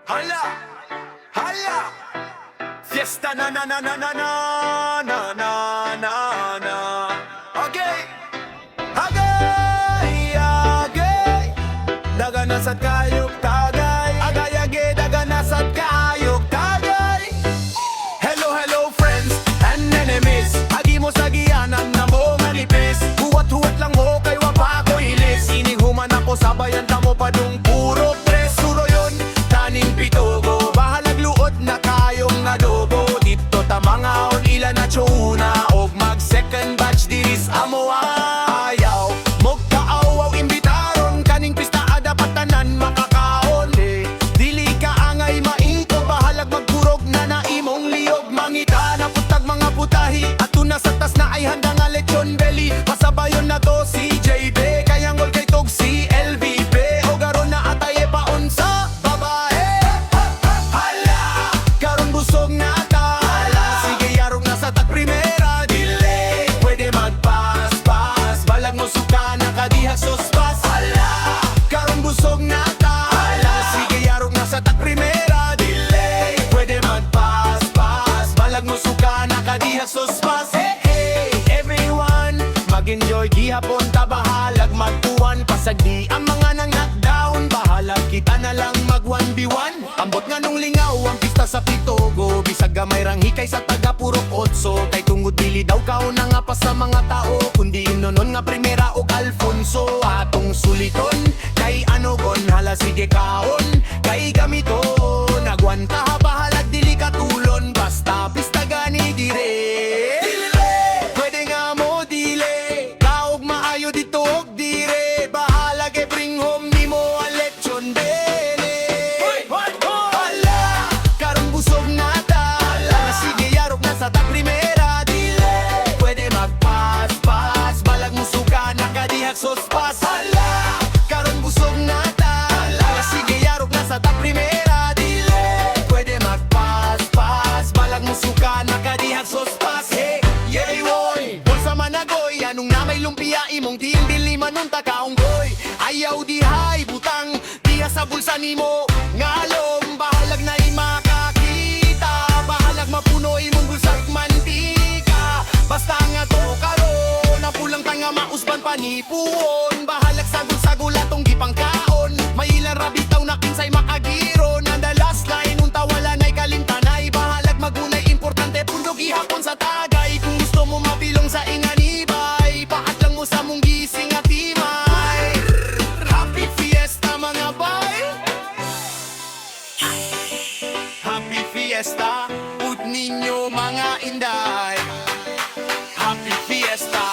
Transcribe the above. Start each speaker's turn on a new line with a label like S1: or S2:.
S1: Hala, hala. Fiesta na na na na na na na na na na. Okay. Agay, agay. Daganasat kayok tagay. Agay, agay, daganasat kayok tagay. Hello, hello friends and enemies. Agi mo sa giyanan na mo manipis. Huwat-huwat lang mo kay wapa ko ilis. Inihuman ako sabayan tamo padung puro tres. Suro yun, taning pitogo. Bahalag luot na kayong adobo. Dito ta mga on ilan na tuna. Og mag second batch diris amoa. Ayaw, mog kaawaw imbitaron. Kaning pista ada patanan makakaon. Dili ka angay maingko. Bahalag magkurog na naimong liog. Mangita na putag mga putahi. At tuna sa tas na ay handa nga lechon belly. Masabayon na to si JB. Kaya ngol kay tog si LVP. O garon na atay paunsa babae. Hala, karon busog na ta. Sige yarong nasa tag primera. Dili, pwede magpas-pas. Balag mo suka na kadihag sospas. Hala, karon busog na ta. Sige yarong nasa tag primera. Dili, pwede magpas-pas. Balag mo suka na kadihag sospas. Hey, everyone, mag-enjoy gihapon ta. Bahalag magtuwan. Pasagdi ang mga nang knockdown. Bahalag kita na lang mag 1v1. Ambot nga nung lingaw ang pista sa pitogo. Bisag gamay rang hikay sa taga purok otso. Kay tungod dili daw kao na nga pa sa mga tao. Kundi nonon nga primera og Alfonso. Atong suliton kay anogon. Hala sige kaon kay gamiton. Nagwanta ha bahalag dili katulon. Basta pista gani dire. Pwede nga mo dili. Kaog maayo dito og dire. Bahalag e bring home ni mo ang lechon bene. Hala, karong busog na ta. Sige yarok na sa tag primera. Dili, pwede magpas-pas. Balag mo suka na kadihag sospas. Hala, karong busog na ta. Sige yarok na sa tag primera. Dili, pwede magpas-pas. Balag mo suka na kadihag sospas. Hey, yay boy, bulsa managoy. Anong na may lumpia imong tiil manon takaunggoy. Ayaw dihay butang diha sa bulsa nimo. Ngalom bahalag na makakita. Bahalag mapuno imong bulsag mantika. Basta nga to karon napulang tanga mausban panipuon. Bahalag sagol-sagol atong gipangkaon. May ilang rabitaw na kinsay makagiron. And the last line unta wala na'y kalimtanay. Bahalag magunay importante pundog ihapon sa tagay. Kung gusto mo mabilong sa inganibay, paat lang mo sa mong gising at timay. Happy Fiesta mga bay. Happy Fiesta, put ninyo mga inday. Happy Fiesta.